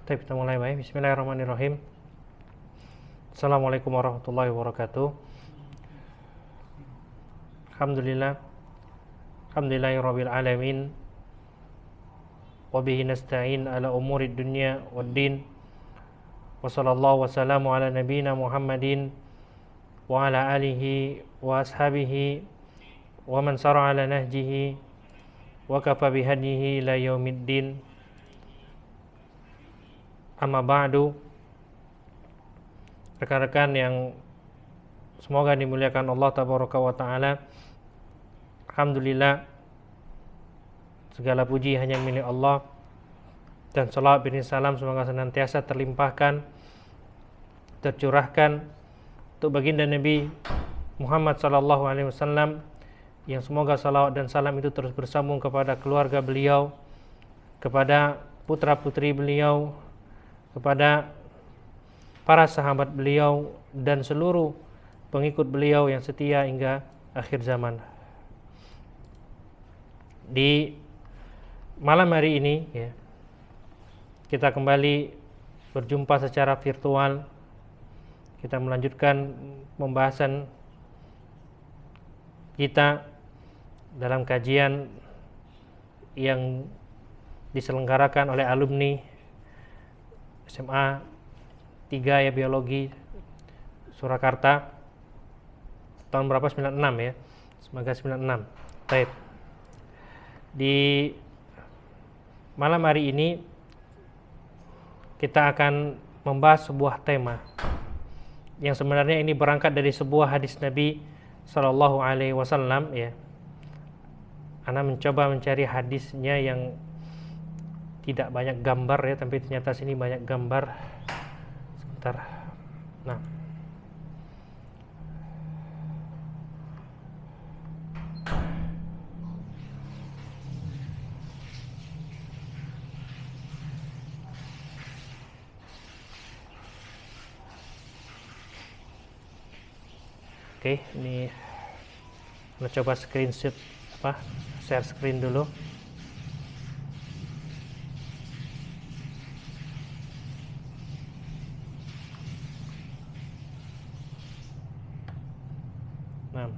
Baik, kita mulai baik. Bismillahirrahmanirrahim. Assalamualaikum warahmatullahi wabarakatuh. Alhamdulillahirabbil alamin. Wa bihi nasta'in ala umurid dunya waddin. Wa sallallahu wasallamu ala nabiyyina Muhammadin wa ala alihi wa ashabihi wa man sara ala nahjihi wa kafa bihadihi ila yaumiddin. Amma ba'du, rekan-rekan yang semoga dimuliakan Allah Tabaraka wa Ta'ala. Alhamdulillah, segala puji hanya milik Allah, dan salawat bin salam semoga senantiasa terlimpahkan, tercurahkan untuk baginda Nabi Muhammad sallallahu alaihi wasallam, yang semoga salawat dan salam itu terus bersambung kepada keluarga beliau, kepada putra-putri beliau, kepada para sahabat beliau dan seluruh pengikut beliau yang setia hingga akhir zaman. Di malam hari ini ya, kita kembali berjumpa secara virtual. Kita melanjutkan pembahasan kita dalam kajian yang diselenggarakan oleh alumni SMA 3 ya, biologi Surakarta tahun berapa? 96 ya. Semoga 96. Baik. Di malam hari ini kita akan membahas sebuah tema yang sebenarnya ini berangkat dari sebuah hadis Nabi sallallahu alaihi wasallam ya. Ana mencoba mencari hadisnya yang tidak banyak gambar ya, tapi ternyata sini banyak gambar. Sebentar. Nah. Oke, ini kita coba screenshot share screen dulu. Nah.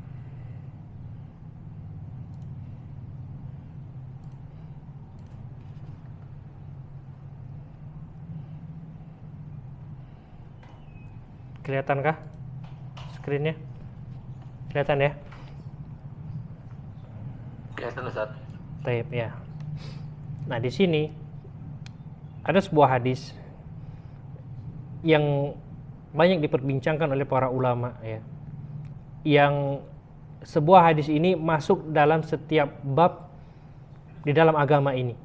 Kelihatankah screennya? Kelihatan ya? Kelihatan, Ustaz. Baik ya. Nah, di sini ada sebuah hadis yang banyak diperbincangkan oleh para ulama ya. Yang sebuah hadis ini masuk dalam setiap bab di dalam agama ini.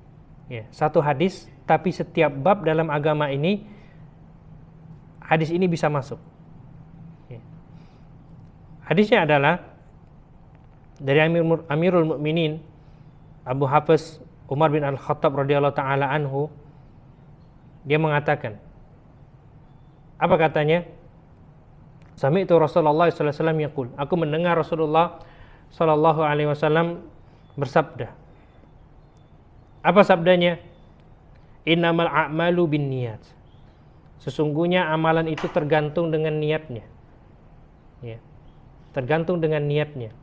Ya, satu hadis, tapi setiap bab dalam agama ini hadis ini bisa masuk. Ya. Hadisnya adalah dari Amirul Mukminin Abu Hafiz Umar bin Al-Khattab radhiyallahu taala anhu. Dia mengatakan, apa katanya? Sami'tu Rasulullah sallallahu alaihi wasallam yaqul, aku mendengar Rasulullah sallallahu alaihi wasallam bersabda. Apa sabdanya? Innamal a'malu binniyat. Sesungguhnya amalan itu tergantung dengan niatnya. Ya. Tergantung dengan niatnya.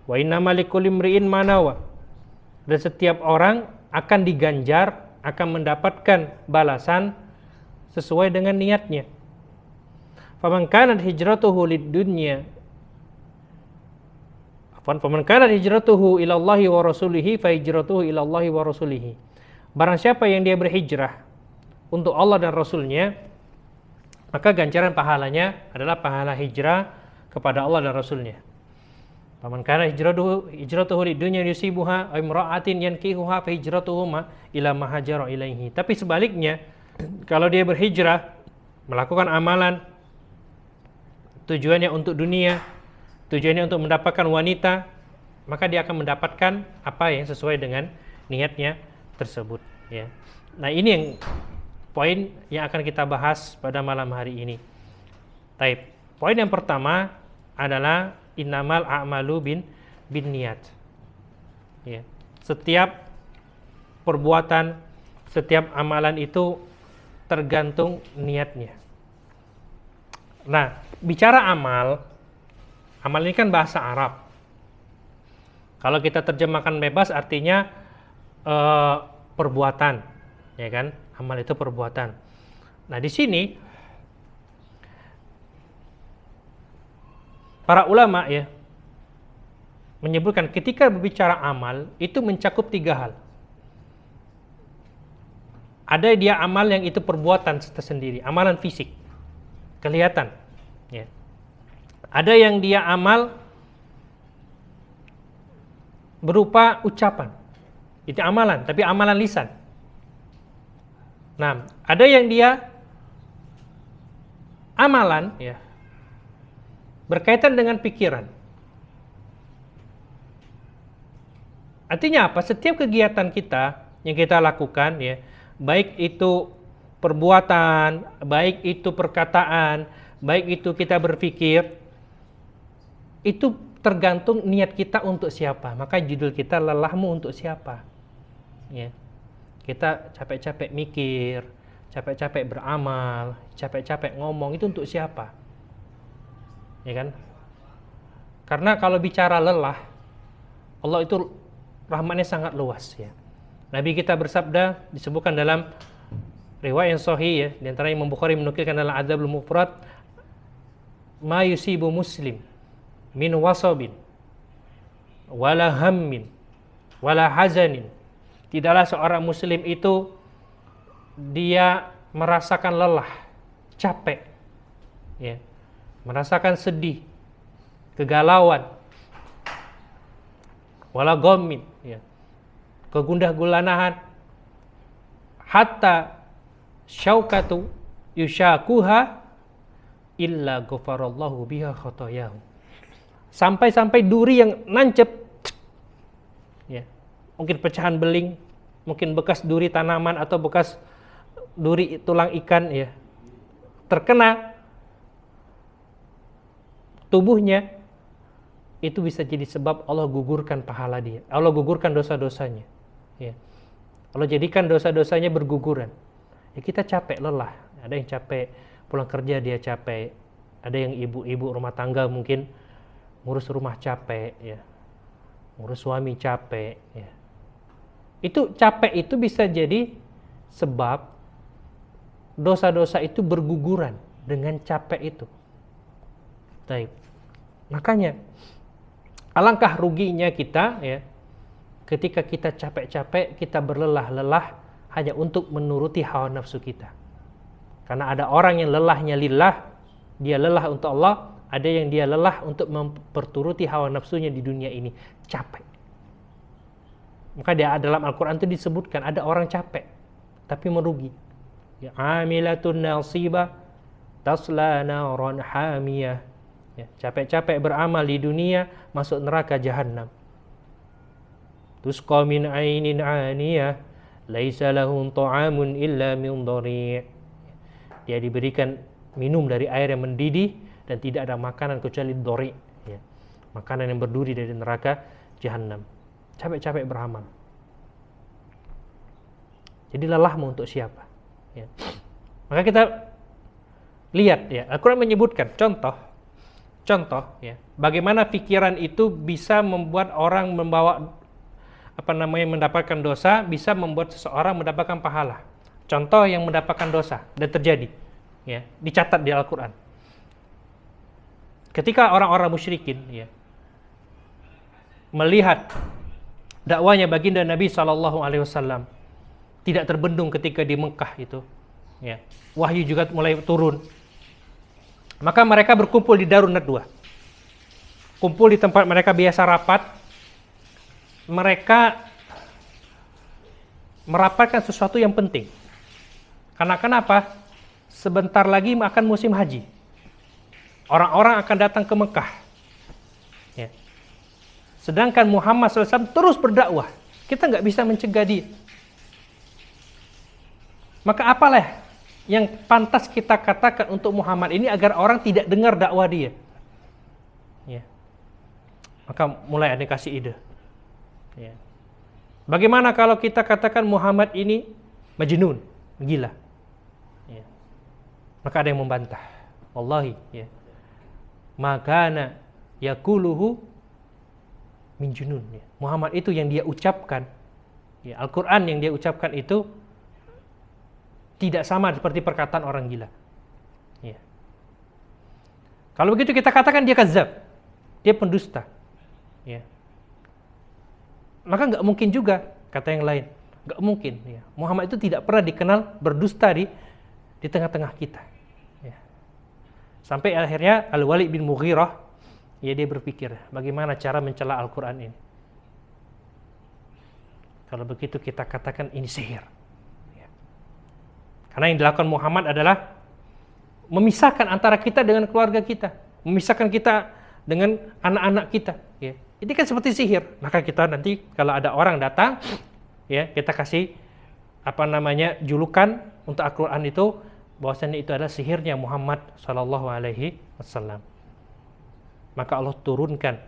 Wa innamal likulli imri'in ma nawa. Dan setiap orang akan diganjar, akan mendapatkan balasan sesuai dengan niatnya. Faman kanat hijratuhu lid-dunya faman kanat hijratuhu ila Allahi wa rasulihi fa hijratuhu ila Allahi wa rasulihi. Barang siapa yang dia berhijrah untuk Allah dan Rasulnya, maka ganjaran pahalanya adalah pahala hijrah kepada Allah dan Rasulnya. Faman kanat hijratuhu lid-dunya yusibuha aw imra'atin yankihuha fa hijratuhu ila ma hajara ilaihi. Tapi sebaliknya, kalau dia berhijrah melakukan amalan tujuannya untuk dunia, tujuannya untuk mendapatkan wanita, maka dia akan mendapatkan apa yang sesuai dengan niatnya tersebut ya. Nah, ini yang poin yang akan kita bahas pada malam hari ini. Taib. Poin yang pertama adalah innamal a'malu binniyat. Ya. Setiap perbuatan, setiap amalan itu tergantung niatnya. Nah, bicara amal ini kan bahasa Arab. Kalau kita terjemahkan bebas artinya perbuatan, ya kan? Amal itu perbuatan. Nah, di sini para ulama ya menyebutkan ketika berbicara amal itu mencakup 3 hal. Ada dia amal yang itu perbuatan tersendiri, amalan fisik, kelihatan. Ya. Ada yang dia amal berupa ucapan, itu amalan, tapi amalan lisan. Nah, ada yang dia amalan, ya, berkaitan dengan pikiran. Artinya apa? Setiap kegiatan kita yang kita lakukan, ya, baik itu perbuatan, baik itu perkataan, baik itu kita berpikir, itu tergantung niat kita untuk siapa. Maka judul kita lelahmu untuk siapa. Ya. Kita capek-capek mikir, capek-capek beramal, capek-capek ngomong, itu untuk siapa? Ya kan? Karena kalau bicara lelah, Allah itu rahmatnya sangat luas ya. Nabi kita bersabda, disebutkan dalam riwayat yang sahih ya, di antara Imam Bukhari menukilkan dalam Adzabul Mufrad, ma yusibu muslim min wasabin wala hammin wala hazanin. Tidaklah seorang muslim itu dia merasakan lelah, capek, ya, merasakan sedih, kegalauan, wala ghammin, ya, kegundah gulanahan, hatta syaukatu yushakuha illa ghafarallahu biha khotoyahu. Sampai-sampai duri yang nancep, ya, mungkin pecahan beling, mungkin bekas duri tanaman atau bekas duri tulang ikan, ya, terkena tubuhnya, itu bisa jadi sebab Allah gugurkan pahala dia, Allah gugurkan dosa-dosanya, ya. Allah jadikan dosa-dosanya berguguran. Ya, kita capek, lelah. Ada yang capek pulang kerja, dia capek. Ada yang ibu-ibu rumah tangga mungkin ngurus rumah capek, ya, ngurus suami capek, ya. Itu capek itu bisa jadi sebab dosa-dosa itu berguguran dengan capek itu. Baik. Makanya alangkah ruginya kita, ya, ketika kita capek-capek, kita berlelah-lelah hanya untuk menuruti hawa nafsu kita. Karena ada orang yang lelahnya lillah, dia lelah untuk Allah. Ada yang dia lelah untuk memperturuti hawa nafsunya di dunia ini, capek. Maka dia dalam Al-Quran itu disebutkan ada orang capek tapi merugi. Ya, amilatun nasibah tasla naran hamiyah. Ya, capek-capek beramal di dunia, masuk neraka jahanam. Tusqa min ainin aniyah laisa lahum ta'amun illa min dhari'. Dia diberikan minum dari air yang mendidih dan tidak ada makanan kecuali dhari', ya, makanan yang berduri dari neraka jahanam. Capek-capek beramal. Jadi lelahmu untuk siapa? Ya. Maka kita lihat, ya, Al-Quran menyebutkan contoh, ya, bagaimana pikiran itu bisa membuat orang mendapatkan dosa, bisa membuat seseorang mendapatkan pahala. Contoh yang mendapatkan dosa dan terjadi, ya, dicatat di Al-Quran. Ketika orang-orang musyrikin, ya, melihat dakwanya baginda Nabi SAW tidak terbendung ketika di Mekah itu, ya, wahyu juga mulai turun, maka mereka berkumpul di Darun Nadwa, kumpul di tempat mereka biasa rapat. Mereka merapatkan sesuatu yang penting. Karena kenapa? Sebentar lagi akan musim haji. Orang-orang akan datang ke Mekah, ya. Sedangkan Muhammad SAW terus berdakwah. Kita nggak bisa mencegah dia. Maka apalah yang pantas kita katakan untuk Muhammad ini agar orang tidak dengar dakwah dia, ya. Maka mulai ada kasih ide, ya. Bagaimana kalau kita katakan Muhammad ini majnun, gila? Maka ada yang membantah. Wallahi, ya. Makana yaquluhu min junun. Ya. Muhammad itu yang dia ucapkan, ya, Al-Quran yang dia ucapkan itu tidak sama seperti perkataan orang gila. Ya. Kalau begitu kita katakan dia kadzab, dia pendusta. Ya. Maka nggak mungkin juga kata yang lain, nggak mungkin. Ya. Muhammad itu tidak pernah dikenal berdusta di tengah-tengah kita. Ya. Sampai akhirnya Al-Walid bin Mughirah, ya, dia berpikir bagaimana cara mencela Al-Quran ini. Kalau begitu kita katakan ini sihir. Ya. Karena yang dilakukan Muhammad adalah memisahkan antara kita dengan keluarga kita, memisahkan kita dengan anak-anak kita. Ya. Ini kan seperti sihir. Maka kita nanti kalau ada orang datang, ya, kita kasih julukan untuk Al-Quran itu, bahwasanya itu adalah sihirnya Muhammad Shallallahu Alaihi Wasallam. Maka Allah turunkan,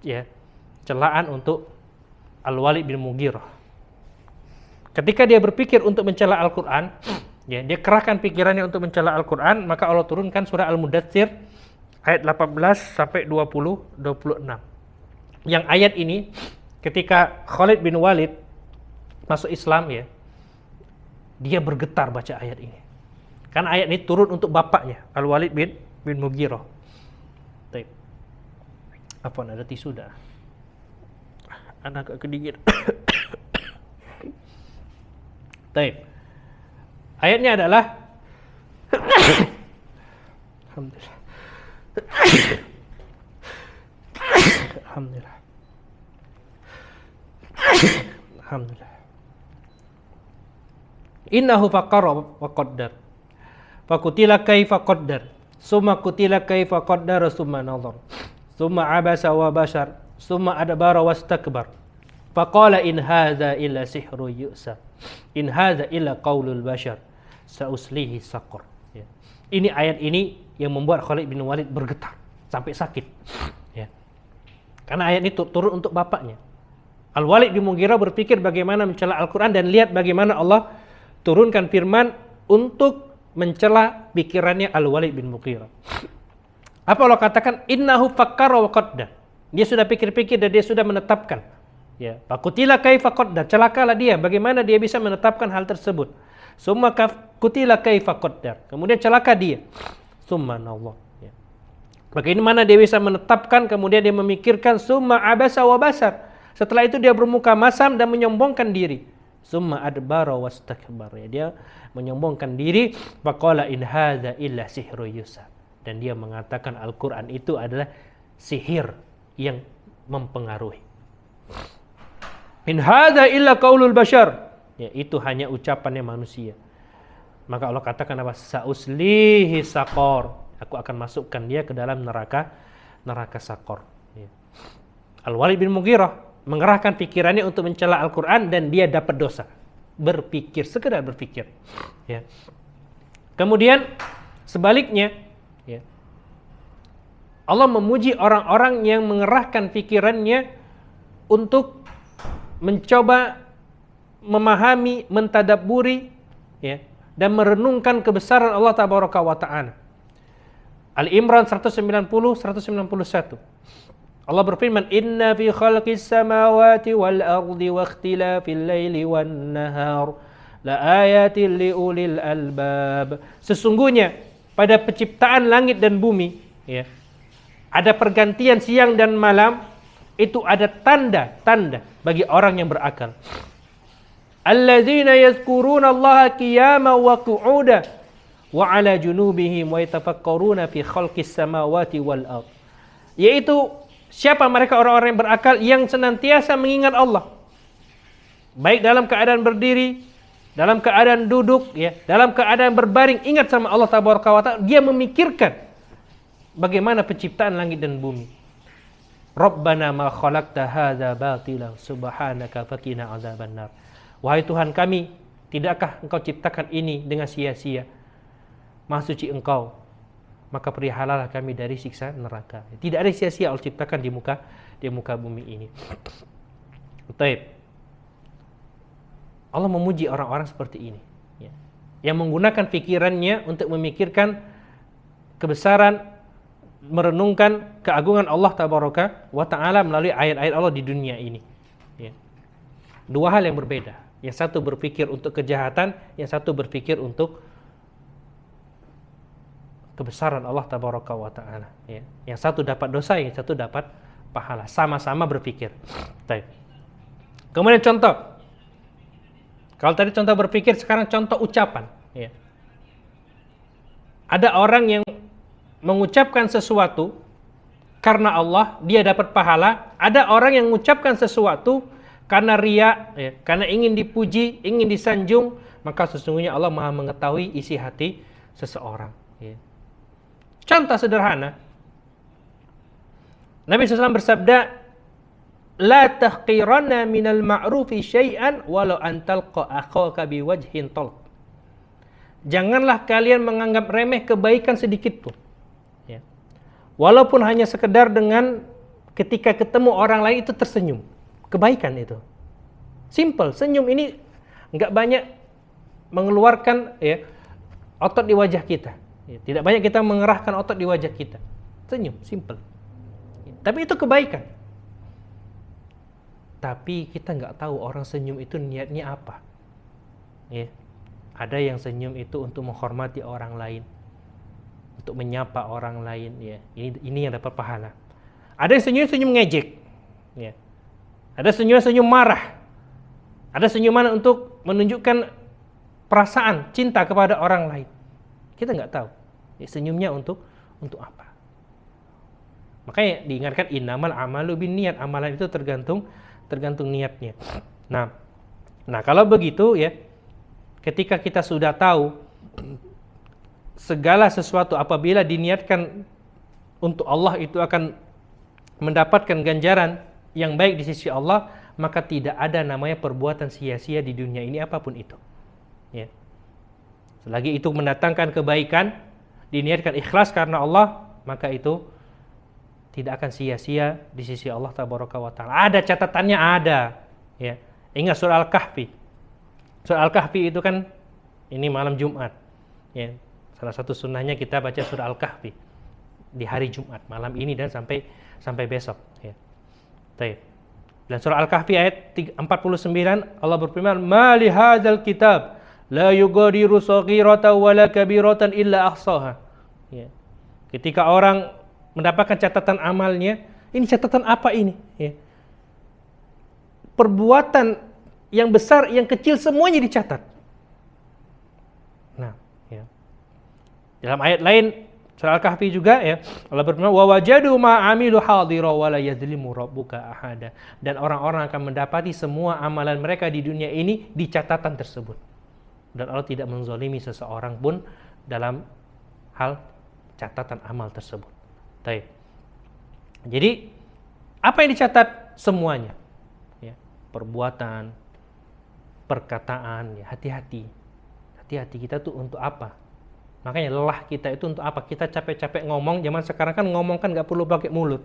ya, celaan untuk Al-Walid bin Mughirah. Ketika dia berpikir untuk mencela Al-Quran, ya, dia kerahkan pikirannya untuk mencela Al-Quran, maka Allah turunkan surah Al-Mudaththir ayat 18 sampai 26. Yang ayat ini ketika Khalid bin Walid masuk Islam, ya, dia bergetar baca ayat ini. Karena ayat ini turun untuk bapaknya, Al-Walid bin Mughirah. Baik. Apa ada tisu dah? Anak agak kedingin. Baik. Ayatnya adalah Alhamdulillah. Alhamdulillah. Alhamdulillah. Innahu faqara wa qaddar. Fakutila kaifa qaddar. Summa kutila kaifa qaddar summa nadhar. Summa abasa wa bashar. Summa adbara wastakbar. Faqala in hadza illa sihrun yu'sar. In hadza illa qaulul bashar. Sauslihi saqar. Ya. Ini ayat ini yang membuat Khalid bin Walid bergetar sampai sakit. Ya. Karena ayat ini turun untuk bapaknya. Al-Walid bin Mughirah berpikir bagaimana mencela Al-Quran, dan lihat bagaimana Allah turunkan firman untuk mencela pikirannya Al-Walid bin Mughirah. Apa Allah katakan? Innahu fakkara wa qaddar. Dia sudah pikir-pikir dan dia sudah menetapkan. Ya, fakutila kaifa qaddar. Celakalah dia, bagaimana dia bisa menetapkan hal tersebut. Summa kutila kaifa qaddar. Kemudian celaka dia. Subhanallah. Ya. Bagaimana dia bisa menetapkan, kemudian dia memikirkan summa abasa wa basar. Setelah itu dia bermuka masam dan menyombongkan diri. Summa adbara wastakbar. Ya, dia menyombongkan diri. Faqala in hadza illa sihrun yusar. Dan dia mengatakan Al-Quran itu adalah sihir yang mempengaruhi. In hadza illa qaulul bashar. Ya, itu hanya ucapannya manusia. Maka Allah katakan apa? Sauslihi saqar. Aku akan masukkan dia ke dalam neraka saqar. Ya. Al-Walid bin Mughirah mengerahkan pikirannya untuk mencela Al-Quran dan dia dapat dosa. Berpikir, sekedar berpikir. Ya. Kemudian sebaliknya, ya, Allah memuji orang-orang yang mengerahkan pikirannya untuk mencoba memahami, mentadabburi, ya, dan merenungkan kebesaran Allah Tabaraka wa Ta'ala. Al-Imran 190-191. Allah berfirman, Inna fi khalqis samawati wal ardi wa ikhtilafil laili wan nahar la ayatin li ulil albab. Sesungguhnya pada penciptaan langit dan bumi, ya, ada pergantian siang dan malam, itu ada tanda-tanda bagi orang yang berakal. Alladzina yazkuruna Allaha qiyaman wa qu'udan wa 'ala junubihim wa yatafakkaruna fi khalqis samawati wal ard. Yaitu siapa mereka orang-orang yang berakal yang senantiasa mengingat Allah, baik dalam keadaan berdiri, dalam keadaan duduk, ya, dalam keadaan berbaring, ingat sama Allah Tabaraka wa Ta'ala. Dia memikirkan bagaimana penciptaan langit dan bumi. Rabbana ma khalaqta hadza batilan subhanaka faqina azabannar. Wahai Tuhan kami, tidakkah Engkau ciptakan ini dengan sia-sia? Maha suci Engkau, maka perihalalah kami dari siksa neraka. Tidak ada sia-sia Allah ciptakan di muka bumi ini. Baik. Allah memuji orang-orang seperti ini. Ya. yang menggunakan pikirannya untuk memikirkan kebesaran, merenungkan keagungan Allah tabaraka wa ta'ala melalui ayat-ayat Allah di dunia ini. Ya. Dua hal yang berbeda. Yang satu berpikir untuk kejahatan, yang satu berpikir untuk kebesaran Allah tabaraka wa ta'ala. Ya. Yang satu dapat dosa, yang satu dapat pahala. Sama-sama berpikir. Baik. Kemudian contoh. Kalau tadi contoh berpikir, sekarang contoh ucapan. Ya. Ada orang yang mengucapkan sesuatu karena Allah, dia dapat pahala. Ada orang yang mengucapkan sesuatu karena riya, ya, karena ingin dipuji, ingin disanjung, maka sesungguhnya Allah Maha mengetahui isi hati seseorang. Ya. Contoh sederhana, Nabi SAW bersabda, "La tahqiranna minal ma'rufi syai'an walau an talqa akhaka biwajhin talq." Janganlah kalian menganggap remeh kebaikan sedikit pun. Walaupun hanya sekedar dengan ketika ketemu orang lain itu tersenyum. Kebaikan itu. Simple. Senyum ini nggak banyak mengeluarkan ya, otot di wajah kita. Ya, tidak banyak kita mengerahkan otot di wajah kita. Senyum. Simple. Ya, tapi itu kebaikan. Tapi kita nggak tahu orang senyum itu niatnya apa. Ya. Ada yang senyum itu untuk menghormati orang lain, untuk menyapa orang lain, ya. Ini yang dapat pahala. Ada yang senyum ngejek, ya. Ada senyum marah. Ada senyuman untuk menunjukkan perasaan cinta kepada orang lain. Kita nggak tahu. Ya, senyumnya untuk apa? Makanya diingatkan innamal amalu binniyat. Amalan itu tergantung niatnya. Nah kalau begitu ya, ketika kita sudah tahu segala sesuatu apabila diniatkan untuk Allah itu akan mendapatkan ganjaran yang baik di sisi Allah, maka tidak ada namanya perbuatan sia-sia di dunia ini apapun itu. Ya. Selagi itu mendatangkan kebaikan, diniatkan ikhlas karena Allah, maka itu tidak akan sia-sia di sisi Allah tabaraka wa ta'ala. Ada catatannya, ada. Ya. Ingat surah Al-Kahfi. Surah Al-Kahfi itu kan ini malam Jumat. Ya. Salah satu sunnahnya kita baca surah Al-Kahfi di hari Jumat, malam ini dan sampai besok. Ya. Dan surah Al-Kahfi ayat 49 Allah berfirman, "Ma li hadzal kitab la yughadiru shaghiratan wala kabiratan illa ahsaha." Ya. Ketika orang mendapatkan catatan amalnya, ini catatan apa ini? Ya. Perbuatan yang besar, yang kecil semuanya dicatat. Nah, ya. Dalam ayat lain surah Al-Kahfi juga ya, Allah berfirman, "Wa wajadu ma 'amilu hadira wa la yadhlimu rabbuka ahada." Dan orang-orang akan mendapati semua amalan mereka di dunia ini di catatan tersebut. Dan Allah tidak menzalimi seseorang pun dalam hal catatan amal tersebut. Baik. Jadi apa yang dicatat? Semuanya. Ya, perbuatan, perkataan, ya, hati-hati. Hati-hati kita tuh untuk apa? Makanya lelah kita itu untuk apa? Kita capek-capek ngomong, zaman sekarang kan ngomong kan nggak perlu pakai mulut.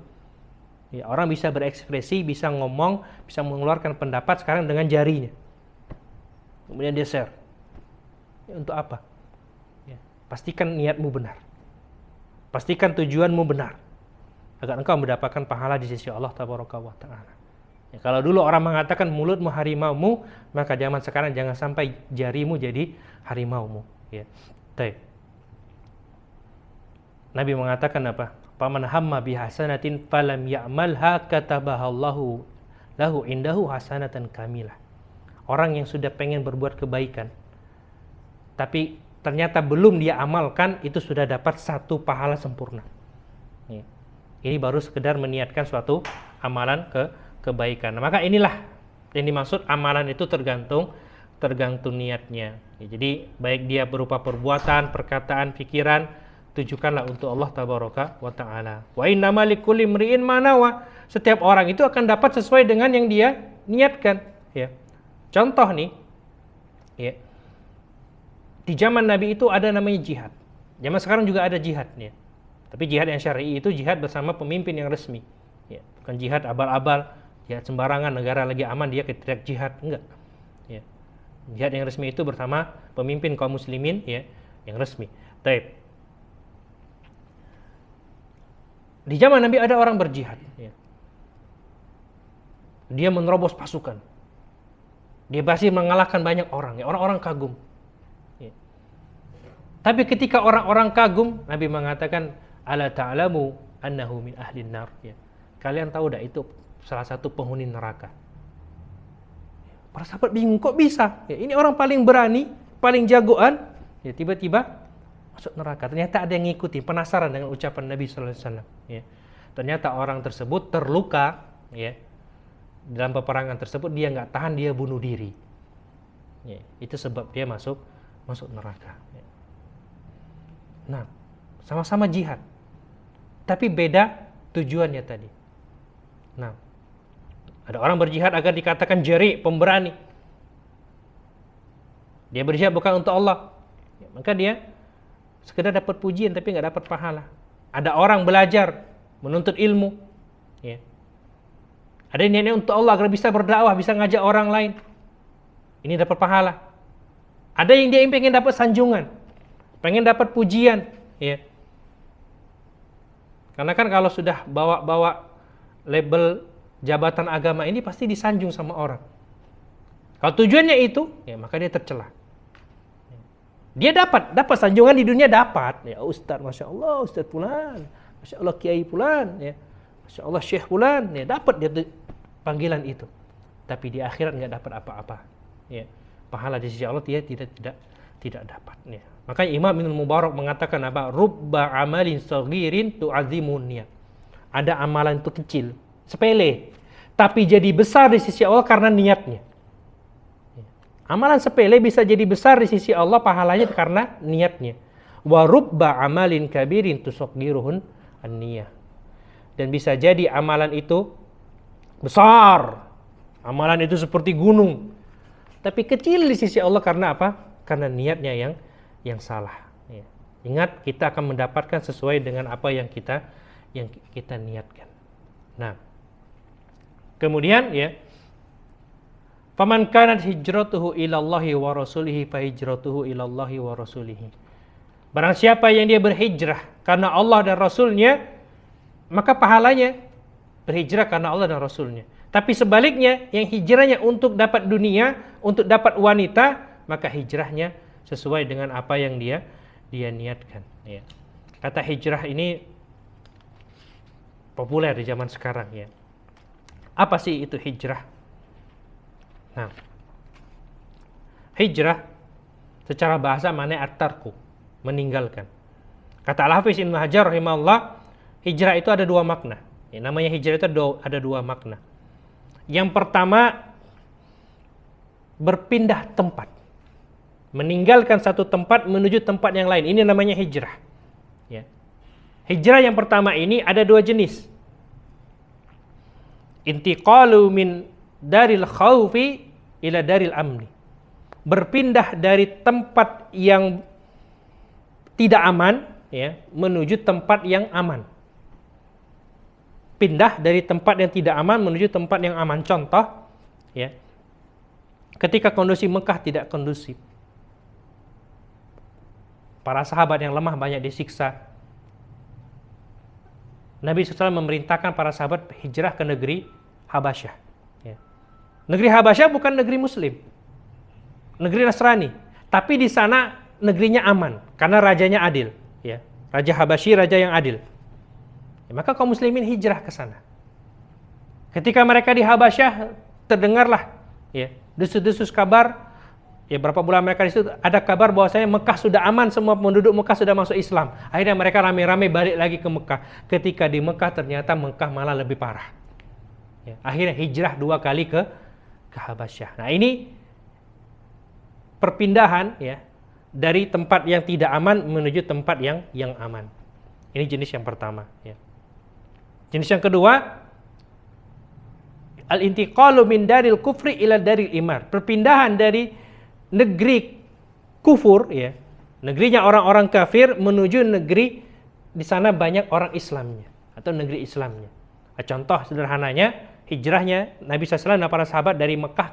Ya, orang bisa berekspresi, bisa ngomong, bisa mengeluarkan pendapat sekarang dengan jarinya. Kemudian dia share. Ya, untuk apa? Ya, pastikan niatmu benar. Pastikan tujuanmu benar. Agar engkau mendapatkan pahala di sisi Allah tabaraka wa ta'ala. Ya, kalau dulu orang mengatakan mulutmu harimaumu, maka zaman sekarang jangan sampai jarimu jadi harimaumu. Ya. Baik. Nabi mengatakan apa? Faman hamma bihasanatin falam ya'malha katabahallahu lahu indahu hasanatan kamilah. Orang yang sudah pengen berbuat kebaikan, tapi ternyata belum dia amalkan, itu sudah dapat satu pahala sempurna. Ya. Ini baru sekedar meniatkan suatu amalan kebaikan. Nah, maka inilah yang dimaksud amalan itu tergantung niatnya. Ya, jadi baik dia berupa perbuatan, perkataan, pikiran, tujukanlah untuk Allah tabaraka wa ta'ala. Wa innama likulli imri'in ma nawa. Setiap orang itu akan dapat sesuai dengan yang dia niatkan. Ya. Contoh nih, ya. Di zaman Nabi itu ada namanya jihad. Zaman sekarang juga ada jihad. Ya. Tapi jihad yang syar'i itu jihad bersama pemimpin yang resmi. Ya. Bukan jihad abal-abal, jihad sembarangan, negara lagi aman dia teriak jihad. Enggak. Ya. Jihad yang resmi itu bersama pemimpin kaum muslimin ya, yang resmi. Taib. Di zaman Nabi ada orang berjihad ya. Dia menerobos pasukan. Dia berhasil mengalahkan banyak orang ya. Orang-orang kagum ya. Tapi ketika orang-orang kagum, Nabi mengatakan, ala ta'lamu annahu min ahlin nar ya. Kalian tahu dah itu salah satu penghuni neraka. Para sahabat bingung, kok bisa? Ya, ini orang paling berani, paling jagoan, ya tiba-tiba masuk neraka. Ternyata ada yang ngikuti, penasaran dengan ucapan Nabi sallallahu alaihi wasallam, ya. Ternyata orang tersebut terluka, ya. Dalam peperangan tersebut dia nggak tahan, dia bunuh diri. Ya, itu sebab dia masuk neraka. Ya. Nah, sama-sama jihad, tapi beda tujuannya tadi. Nah, ada orang berjihad agar dikatakan jari, pemberani. Dia berjihad bukan untuk Allah, ya, maka dia sekedar dapat pujian tapi nggak dapat pahala. Ada orang belajar, menuntut ilmu, ya. Ada yang niatnya untuk Allah agar bisa berdakwah, bisa ngajak orang lain. Ini dapat pahala. Ada yang dia pengen dapat sanjungan, pengen dapat pujian, ya. Karena kan kalau sudah bawa label jabatan agama ini pasti disanjung sama orang. Kalau tujuannya itu, ya maka dia tercela. Dia dapat sanjungan di dunia, dapat. Ya Ustaz, Masya Allah, Ustaz Fulan, Masya Allah Kiai Fulan, ya Masya Allah Syekh Fulan, ya dapat dia panggilan itu. Tapi di akhirat nggak dapat apa-apa. Ya, pahala di sisi Allah dia tidak dapat. Ya. Makanya Imam Ibnu Mubarak mengatakan apa? Rubba amalin saghirin tu'azimun niyat. Ada amalan itu kecil, sepele, tapi jadi besar di sisi Allah karena niatnya. Amalan sepele bisa jadi besar di sisi Allah pahalanya karena niatnya. Wa rubba amalin kabirin tusaghiruhun an-niyah. Dan bisa jadi amalan itu besar, amalan itu seperti gunung, tapi kecil di sisi Allah karena apa? Karena niatnya yang salah. Ya. Ingat, kita akan mendapatkan sesuai dengan apa yang kita niatkan. Nah, kemudian ya, faman kanat hijratuhu ilallahi wa rasulihi fa hijratuhu ilallahi wa rasulihi. Barang siapa yang dia berhijrah karena Allah dan Rasulnya, maka pahalanya berhijrah karena Allah dan Rasulnya. Tapi sebaliknya, yang hijrahnya untuk dapat dunia, untuk dapat wanita, maka hijrahnya sesuai dengan apa yang dia niatkan. Ya. Kata hijrah ini populer di zaman sekarang ya. Apa sih itu hijrah? Nah, hijrah secara bahasa maknanya at-tarku, meninggalkan. Kata Al-Hafiz Ibnu Hajar rahimahullah, hijrah itu ada dua makna. Ya, namanya hijrah itu ada dua makna. Yang pertama, berpindah tempat, meninggalkan satu tempat menuju tempat yang lain. Ini namanya hijrah. Ya. Hijrah yang pertama ini ada dua jenis. Intiqalu min daril khaufi ila daril amni. Berpindah dari tempat yang tidak aman, ya, menuju tempat yang aman. Pindah dari tempat yang tidak aman menuju tempat yang aman. Contoh, ya, ketika kondisi Mekah tidak kondusif, para sahabat yang lemah banyak disiksa. Nabi SAW memerintahkan para sahabat hijrah ke negeri Habasyah. Ya. Negeri Habasyah bukan negeri Muslim, negeri Nasrani, tapi di sana negerinya aman karena rajanya adil. Ya. Raja Habasyi, raja yang adil. Ya, maka kaum muslimin hijrah ke sana. Ketika mereka di Habasyah, terdengarlah ya desus-desus kabar. Ya, berapa bulan mereka di situ, ada kabar bahwasanya Mekah sudah aman, semua penduduk Mekah sudah masuk Islam. Akhirnya mereka rame-rame balik lagi ke Mekah. Ketika di Mekah ternyata Mekah malah lebih parah. Ya, akhirnya hijrah 2 kali ke Habasyah. Nah, ini perpindahan ya dari tempat yang tidak aman menuju tempat yang aman. Ini jenis yang pertama. Ya. Jenis yang kedua, al-intiqalu min daril kufri ila daril iman. Perpindahan dari negeri kufur, ya, negerinya orang-orang kafir menuju negeri di sana banyak orang Islamnya atau negeri Islamnya. Contoh sederhananya, hijrahnya Nabi SAW dan para sahabat dari Mekah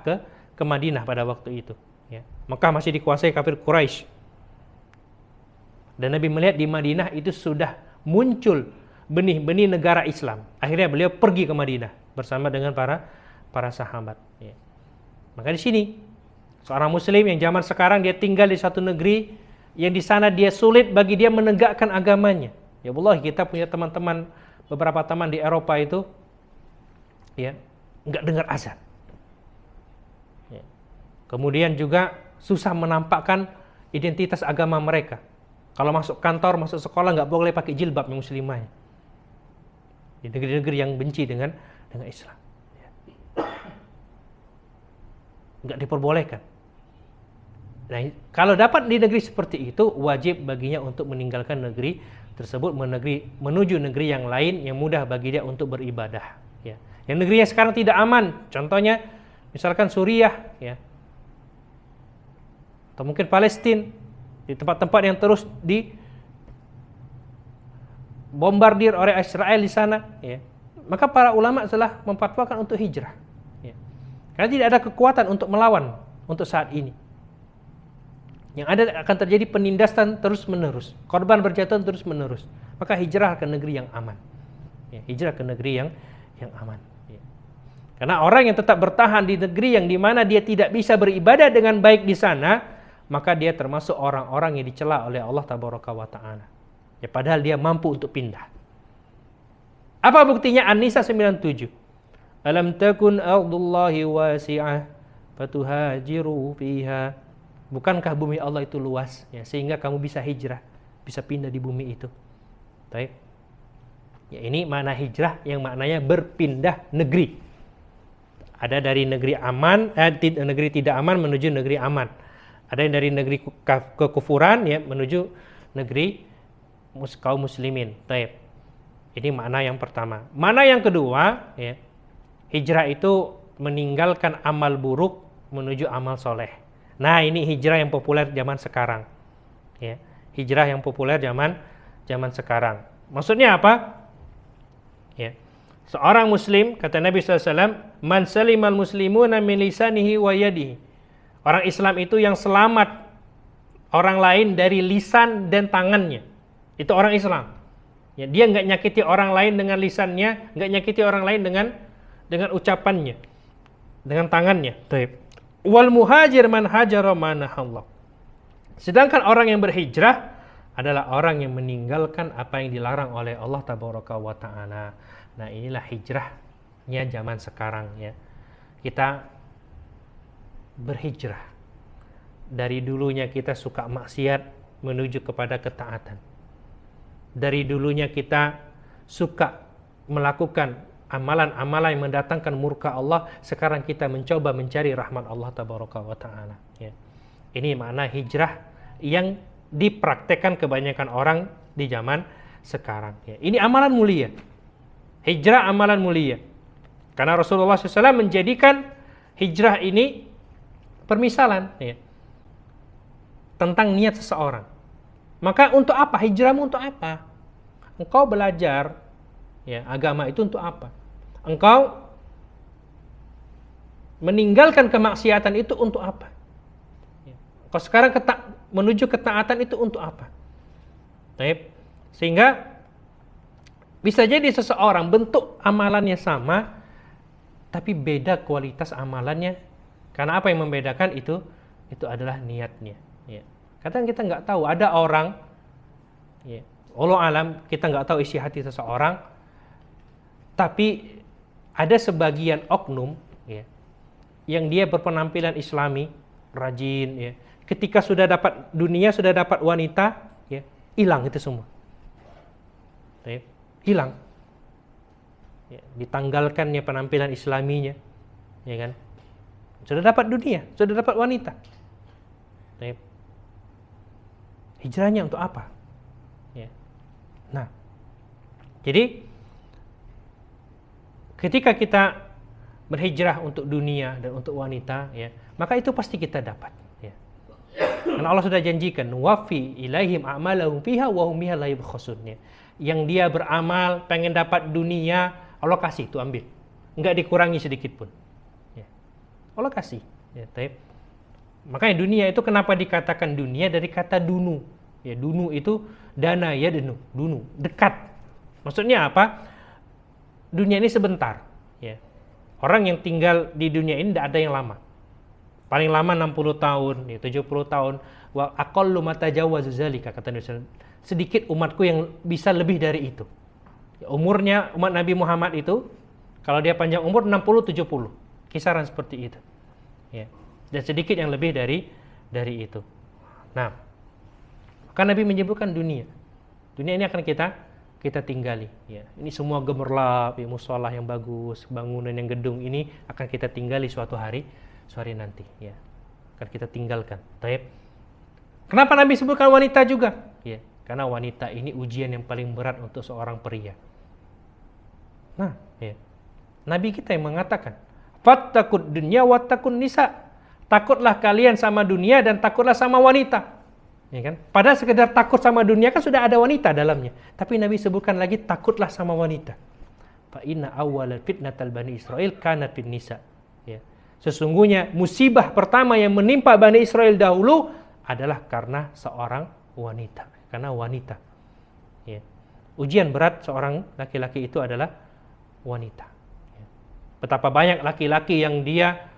ke Madinah pada waktu itu. Ya. Mekah masih dikuasai kafir Quraisy. Dan Nabi melihat di Madinah itu sudah muncul benih-benih negara Islam. Akhirnya beliau pergi ke Madinah bersama dengan para sahabat. Ya. Maka di sini seorang muslim yang zaman sekarang dia tinggal di satu negeri yang di sana dia sulit bagi dia menegakkan agamanya. Ya Allah, kita punya teman-teman, beberapa teman di Eropa itu ya enggak dengar azan. Ya. Kemudian juga susah menampakkan identitas agama mereka. Kalau masuk kantor, masuk sekolah nggak boleh pakai jilbab yang muslimahnya. Di negeri-negeri yang benci dengan Islam. Ya. Nggak diperbolehkan. Nah, kalau dapat di negeri seperti itu, wajib baginya untuk meninggalkan negeri tersebut, menuju negeri yang lain yang mudah bagi dia untuk beribadah. Ya. Yang negeri yang sekarang tidak aman, contohnya misalkan Suriah, ya, atau mungkin Palestina, di tempat-tempat yang terus dibombardir oleh Israel di sana, ya, maka para ulama telah memfatwakan untuk hijrah, ya. Karena tidak ada kekuatan untuk melawan untuk saat ini. Yang ada akan terjadi penindasan terus-menerus, korban berjatuhan terus-menerus. Maka hijrah ke negeri yang aman, ya, hijrah ke negeri yang aman. Ya. Karena orang yang tetap bertahan di negeri yang dimana dia tidak bisa beribadah dengan baik di sana, maka dia termasuk orang-orang yang dicela oleh Allah Tabaraka wa Ta'ala. Ya, padahal dia mampu untuk pindah. Apa buktinya? An-Nisa 97. Alam takun ardullahi wasi'ah fatuhajiru fiha. Bukankah bumi Allah itu luas, ya, sehingga kamu bisa hijrah, bisa pindah di bumi itu. Baik. Ya, ini makna hijrah yang maknanya berpindah negeri. Ada dari negeri aman, negeri tidak aman menuju negeri aman. Ada yang dari negeri kekufuran, ya, menuju negeri kaum muslimin. Baik. Ini makna yang pertama. Makna yang kedua, ya, hijrah itu meninggalkan amal buruk menuju amal soleh. Nah, ini hijrah yang populer zaman sekarang. Ya, hijrah yang populer zaman sekarang. Maksudnya apa? Ya. Seorang muslim, kata Nabi SAW, man salimal muslimuna min lisanihi wa yadihi. Orang Islam itu yang selamat orang lain dari lisan dan tangannya. Itu orang Islam. Ya, dia nggak nyakiti orang lain dengan lisannya, nggak nyakiti orang lain dengan ucapannya, dengan tangannya. Taib. Wal muhajir man hajara manahallah. Sedangkan orang yang berhijrah adalah orang yang meninggalkan apa yang dilarang oleh Allah Tabaraka wa Ta'ala. Nah, inilah hijrahnya zaman sekarang, ya. Kita berhijrah. Dari dulunya kita suka maksiat menuju kepada ketaatan. Dari dulunya kita suka melakukan amalan-amalan yang mendatangkan murka Allah, sekarang kita mencoba mencari rahmat Allah Tabaraka wa Ta'ala, ya. Ini makna hijrah yang dipraktekkan kebanyakan orang di zaman sekarang, ya. Ini amalan mulia. Hijrah amalan mulia. Karena Rasulullah SAW menjadikan hijrah ini permisalan, ya, tentang niat seseorang. Maka untuk apa? Hijrahmu untuk apa? Engkau belajar, ya, agama itu untuk apa? Engkau meninggalkan kemaksiatan itu untuk apa? Ya. Engkau sekarang menuju ketaatan itu untuk apa? Baik. Sehingga bisa jadi seseorang bentuk amalannya sama, tapi beda kualitas amalannya. Karena apa yang membedakan itu adalah niatnya. Ya. Kadang kita nggak tahu, ada orang, ya, Allah alam, kita nggak tahu isi hati seseorang, tapi ada sebagian oknum, ya, yang dia berpenampilan Islami, rajin, ya. Ketika sudah dapat dunia, sudah dapat wanita, ya, hilang itu semua, ya, hilang. Ya, ditanggalkannya penampilan Islaminya, ya kan? Sudah dapat dunia, sudah dapat wanita. Hijrahnya untuk apa? Ya. Nah, jadi ketika kita berhijrah untuk dunia dan untuk wanita, ya, maka itu pasti kita dapat. Ya. Karena Allah sudah janjikan, wafi ilaihim a'malahum fiha wa hum biha la yubkhasun. Ya. Yang dia beramal pengen dapat dunia, Allah kasih, itu ambil, nggak dikurangi sedikit pun. Allah kasih, ya, taib. Makanya dunia itu kenapa dikatakan dunia dari kata dunu. Ya, dunu itu dana ya dunu, dekat. Maksudnya apa? Dunia ini sebentar. Ya. Orang yang tinggal di dunia ini tidak ada yang lama. Paling lama 60 tahun, ya, 70 tahun. Wa aqallu ma tajawazu zalika, kata Nabi. Sedikit umatku yang bisa lebih dari itu. Ya, umurnya umat Nabi Muhammad itu kalau dia panjang umur 60-70, kisaran seperti itu. Ya. Dan sedikit yang lebih dari itu. Nah, maka Nabi menyebutkan dunia. Dunia ini akan kita tinggali. Ya. Ini semua gemerlap, ya, musolah yang bagus, bangunan yang gedung ini akan kita tinggali suatu hari nanti. Ya. Akan kita tinggalkan. Taib. Kenapa Nabi sebutkan wanita juga? Ya. Karena wanita ini ujian yang paling berat untuk seorang pria. Nah, ya. Nabi kita yang mengatakan, "Fattaqud dunya wattaqun nisa." Takutlah kalian sama dunia dan takutlah sama wanita. Ya kan? Padahal sekedar takut sama dunia kan sudah ada wanita dalamnya. Tapi Nabi sebutkan lagi takutlah sama wanita. Fa inna awwalal fitnatal bani Israil kanat fin nisa. Ya. Sesungguhnya musibah pertama yang menimpa Bani Israel dahulu adalah karena seorang wanita. Karena wanita. Ya. Ujian berat seorang laki-laki itu adalah wanita. Ya. Betapa banyak laki-laki yang dia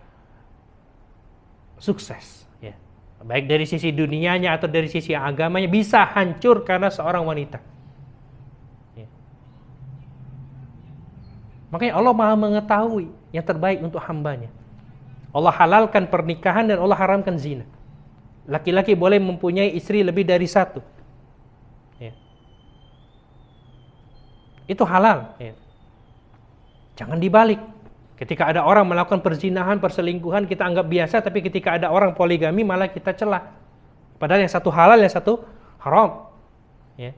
sukses. Ya. Baik dari sisi dunianya atau dari sisi agamanya bisa hancur karena seorang wanita. Ya. Makanya Allah Maha mengetahui yang terbaik untuk hambanya. Allah halalkan pernikahan dan Allah haramkan zina. Laki-laki boleh mempunyai istri lebih dari satu. Ya. Itu halal. Ya. Jangan dibalik. Ketika ada orang melakukan perzinahan, perselingkuhan, kita anggap biasa, tapi ketika ada orang poligami malah kita celah. Padahal yang satu halal, yang satu haram. Ya.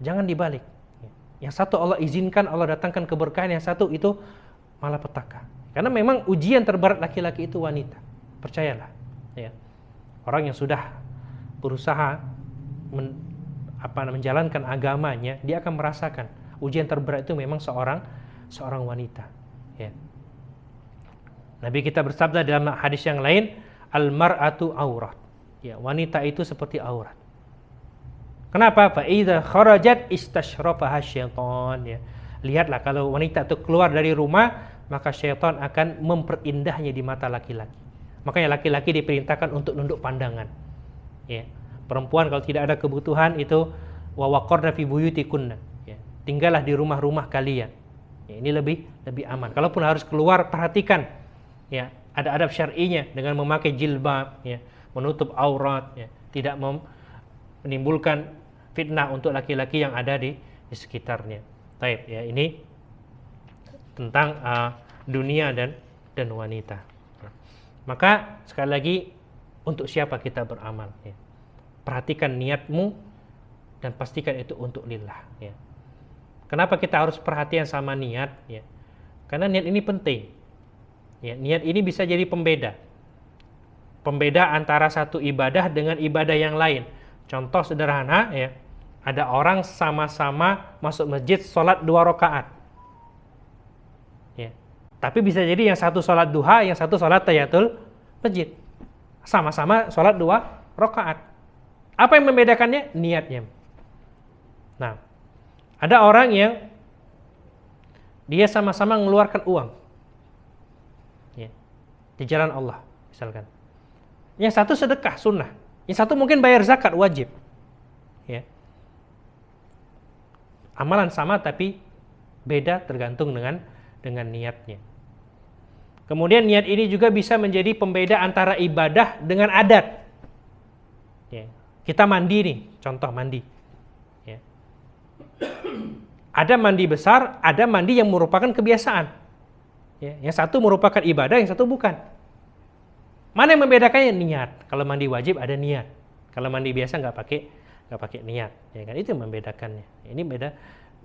Jangan dibalik. Ya. Yang satu Allah izinkan, Allah datangkan keberkahan, yang satu itu malah petaka. Karena memang ujian terberat laki-laki itu wanita. Percayalah. Ya. Orang yang sudah berusaha menjalankan agamanya, dia akan merasakan ujian terberat itu memang seorang wanita. Ya. Nabi kita bersabda dalam hadis yang lain, al-mar'atu aurat. Ya, wanita itu seperti aurat. Kenapa? Fa idza kharajat istashrafaha syaitan. Ya. Lihatlah kalau wanita itu keluar dari rumah, maka syaitan akan memperdindahnya di mata laki-laki. Makanya laki-laki diperintahkan untuk nunduk pandangan. Ya. Perempuan kalau tidak ada kebutuhan itu wa waqarna fi buyutikunna. Ya. Tinggallah di rumah-rumah kalian. Ya, ini lebih aman. Kalaupun harus keluar, perhatikan. Ya, ada adab syar'inya dengan memakai jilbab, ya, menutup aurat, ya, tidak menimbulkan fitnah untuk laki-laki yang ada di sekitarnya. Baik, ya, ini tentang dunia dan wanita. Maka sekali lagi untuk siapa kita beramal? Ya. Perhatikan niatmu dan pastikan itu untuk lillah. Ya. Kenapa kita harus perhatian sama niat? Ya. Karena niat ini penting. Ya, niat ini bisa jadi pembeda. Pembeda antara satu ibadah dengan ibadah yang lain. Contoh sederhana, ya, ada orang sama-sama masuk masjid sholat 2 rakaat. Ya. Tapi bisa jadi yang satu sholat duha, yang satu sholat tahiyatul masjid. Sama-sama sholat 2 rakaat. Apa yang membedakannya? Niatnya. Nah, ada orang yang dia sama-sama mengeluarkan uang, ya, di jalan Allah, misalkan. Yang satu sedekah sunnah, yang satu mungkin bayar zakat wajib. Ya. Amalan sama tapi beda tergantung dengan niatnya. Kemudian niat ini juga bisa menjadi pembeda antara ibadah dengan adat. Ya. Kita mandi nih, contoh mandi. Ya. Ada mandi besar, ada mandi yang merupakan kebiasaan. Ya, yang satu merupakan ibadah, yang satu bukan. Mana yang membedakannya? Niat. Kalau mandi wajib ada niat. Kalau mandi biasa nggak pakai niat. Ya kan, itu yang membedakannya. Ini beda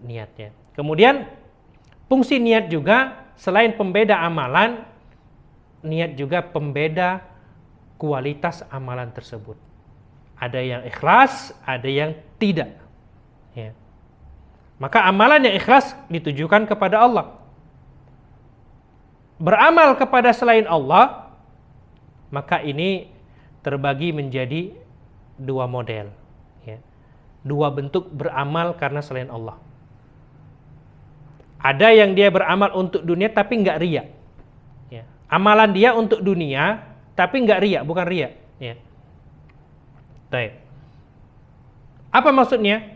niatnya. Kemudian fungsi niat juga selain pembeda amalan, niat juga pembeda kualitas amalan tersebut. Ada yang ikhlas, ada yang tidak. Ya. Maka amalan yang ikhlas ditujukan kepada Allah. Beramal kepada selain Allah, maka ini terbagi menjadi dua model, ya. Dua bentuk beramal karena selain Allah. Ada yang dia beramal untuk dunia tapi nggak riya, ya. Amalan dia untuk dunia tapi nggak riya, bukan riya, ya. Baik. Apa maksudnya?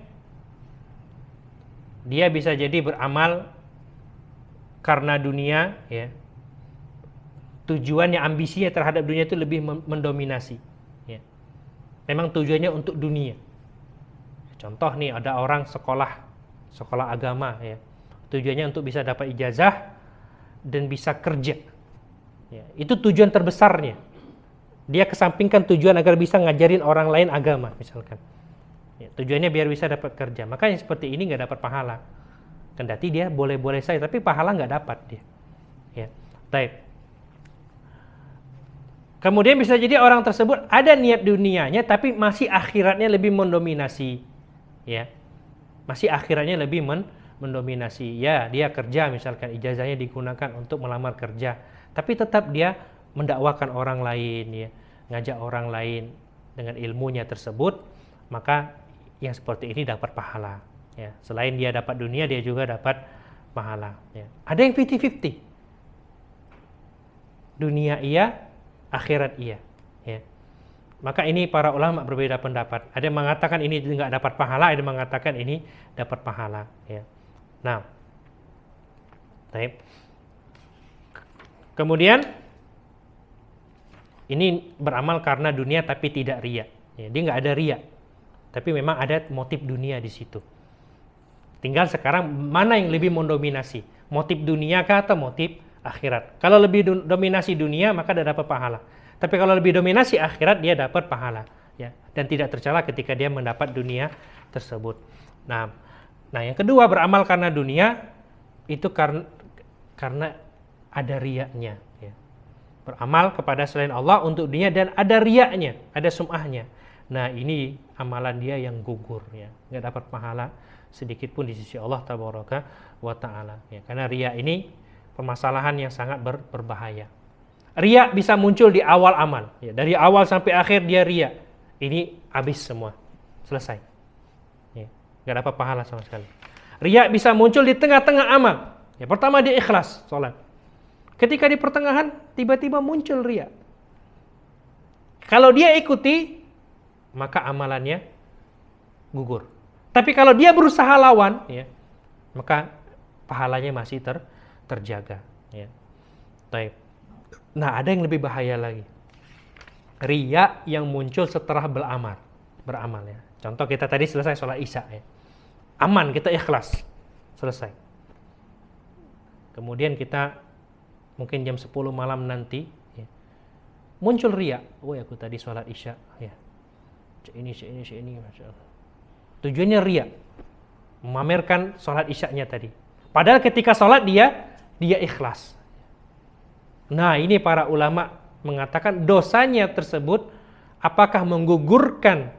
Dia bisa jadi beramal karena dunia, ya. Tujuannya, ambisinya terhadap dunia itu lebih mendominasi, ya. Memang tujuannya untuk dunia. Contoh nih, ada orang sekolah agama, ya. Tujuannya untuk bisa dapat ijazah dan bisa kerja, ya. Itu tujuan terbesarnya. Dia kesampingkan tujuan agar bisa ngajarin orang lain agama, misalkan, ya. Tujuannya biar bisa dapat kerja. Makanya seperti ini nggak dapat pahala. Kendati dia boleh-boleh saja, tapi pahala nggak dapat dia, ya. Baik. Kemudian bisa jadi orang tersebut ada niat dunianya tapi masih akhiratnya lebih mendominasi, ya. Masih akhiratnya lebih mendominasi. Ya, dia kerja misalkan, ijazahnya digunakan untuk melamar kerja, tapi tetap dia mendakwakan orang lain, ya, ngajak orang lain dengan ilmunya tersebut, maka yang seperti ini dapat pahala, ya. Selain dia dapat dunia, dia juga dapat pahala, ya. Ada yang 50-50. Dunia iya, akhirat iya, ya. Maka ini para ulama berbeda pendapat. Ada yang mengatakan ini nggak dapat pahala, ada yang mengatakan ini dapat pahala, ya. Nah, baik. Kemudian ini beramal karena dunia tapi tidak riya, ya. Dia nggak ada riya, tapi memang ada motif dunia di situ. Tinggal sekarang mana yang lebih mendominasi, motif dunia kah atau motif akhirat? Kalau lebih dominasi dunia, maka dia dapat pahala. Tapi kalau lebih dominasi akhirat, dia dapat pahala, ya. Dan tidak tercela ketika dia mendapat dunia tersebut. Nah, yang kedua, beramal karena dunia itu karena ada riyanya, ya. Beramal kepada selain Allah untuk dunia dan ada riyanya, ada sum'ahnya. Nah, ini amalan dia yang gugur, ya. Nggak dapat pahala sedikit pun di sisi Allah tabaraka wa ta'ala, ya. Karena riya ini permasalahan yang sangat berbahaya. Riya bisa muncul di awal amal, ya. Dari awal sampai akhir dia riya. Ini habis semua, selesai, ya. Nggak dapat pahala sama sekali. Riya bisa muncul di tengah-tengah amal, ya. Pertama dia ikhlas sholat, ketika di pertengahan tiba-tiba muncul riya. Kalau dia ikuti, maka amalannya gugur. Tapi kalau dia berusaha lawan, ya, maka pahalanya masih terjaga, ya. Baik. Nah, ada yang lebih bahaya lagi. Riya yang muncul setelah beramal, ya. Contoh kita tadi selesai sholat isya, ya. Aman, kita ikhlas, selesai. Kemudian kita mungkin jam 10 malam nanti, ya, muncul riya. Oh, aku tadi sholat isya, ya. Ini, Masya Allah. Tujuannya riya, memamerkan sholat isyanya tadi. Padahal ketika sholat dia ikhlas. Nah, ini para ulama mengatakan dosanya tersebut apakah menggugurkan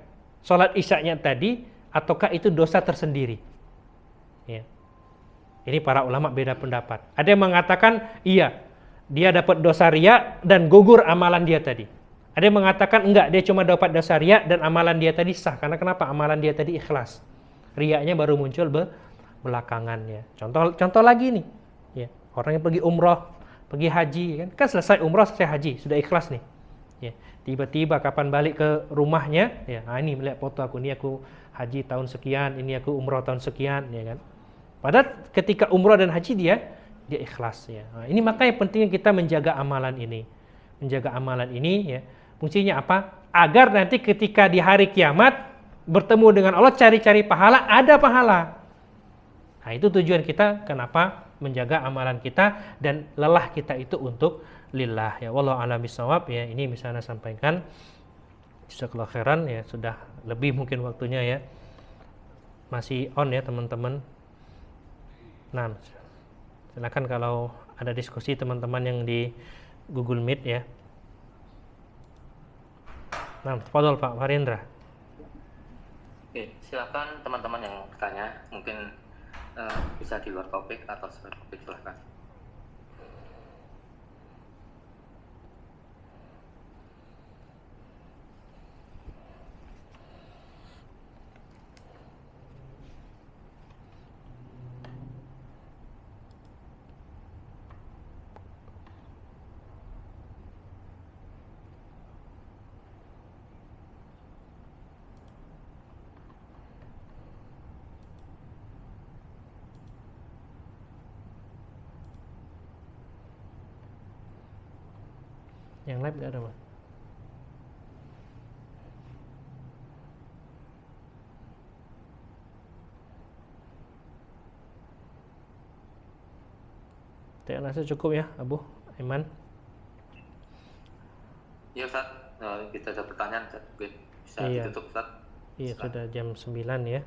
sholat isyanya tadi ataukah itu dosa tersendiri, ya. Ini para ulama beda pendapat. Ada yang mengatakan iya, dia dapat dosa riya dan gugur amalan dia tadi. Ada yang mengatakan enggak, dia cuma dapat dosa riya dan amalan dia tadi sah. Karena kenapa? Amalan dia tadi ikhlas. Riyanya baru muncul belakangan, ya. Contoh lagi nih, ya. Orang yang pergi umroh, pergi haji, kan selesai umroh, selesai haji, sudah ikhlas nih, ya. Tiba-tiba kapan balik ke rumahnya, ya, ini melihat foto aku, ini aku haji tahun sekian, ini aku umroh tahun sekian, ya kan. Padahal ketika umroh dan haji dia ikhlas, ya. Nah, ini makanya pentingnya kita menjaga amalan ini. Menjaga amalan ini, ya. Fungsinya apa? Agar nanti ketika di hari kiamat bertemu dengan Allah, cari-cari pahala, ada pahala. Nah, itu tujuan kita kenapa menjaga amalan kita dan lelah kita itu untuk lillah, ya. Wallahu a'lam bishawab, ya. Ini misalnya sampaikan. Jazakallahu khairan, ya. Sudah lebih mungkin waktunya, ya. Masih on, ya, teman-teman. Nah, silakan kalau ada diskusi teman-teman yang di Google Meet, ya. Nah, tafadhol Pak Farindra. Oke, silakan teman-teman yang bertanya, mungkin bisa di luar topik atau sesuai topik, silakan. Yang live nggak ada, Mas. Saya rasa cukup ya, Abu Aiman. Iya Ustaz, kita ada pertanyaan Ustaz. Oke, bisa Iya. ditutup Ustaz. Iya, Silakan. sudah jam 9 ya.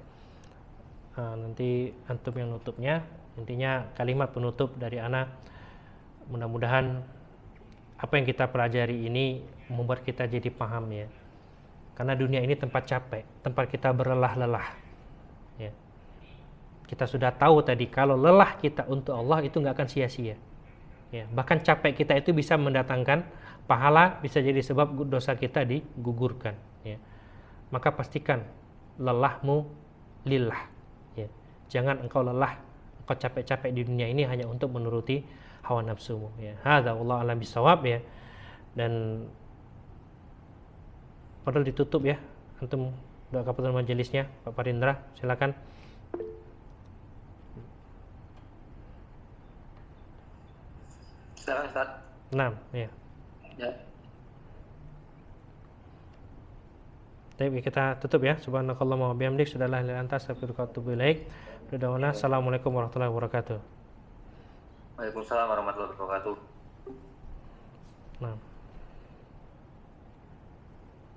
Nanti antum yang nutupnya. Intinya kalimat penutup dari ana, mudah-mudahan apa yang kita pelajari ini membuat kita jadi paham ya. Karena dunia ini tempat capek, tempat kita berlelah-lelah. Ya. Kita sudah tahu tadi kalau lelah kita untuk Allah itu nggak akan sia-sia. Ya, bahkan capek kita itu bisa mendatangkan pahala, bisa jadi sebab dosa kita digugurkan. Ya. Maka pastikan lelahmu lillah. Ya. Jangan engkau lelah, engkau capek-capek di dunia ini hanya untuk menuruti hawa nafsumu. Ya. Hadza wallahu a'lam bishawab ya. Dan padahal ditutup ya. Antum doa kafatul majelisnya, Pak Parindra, silakan. Silakan Ustaz. 6 ya. Ya. Baik, kita tutup ya. Subhanakallahumma wa bihamdik, asyhadu an la ilaha illa anta, astaghfiruka wa atubu ilaik. Assalamualaikum warahmatullahi wabarakatuh. Waalaikumsalam warahmatullahi wabarakatuh. Nah.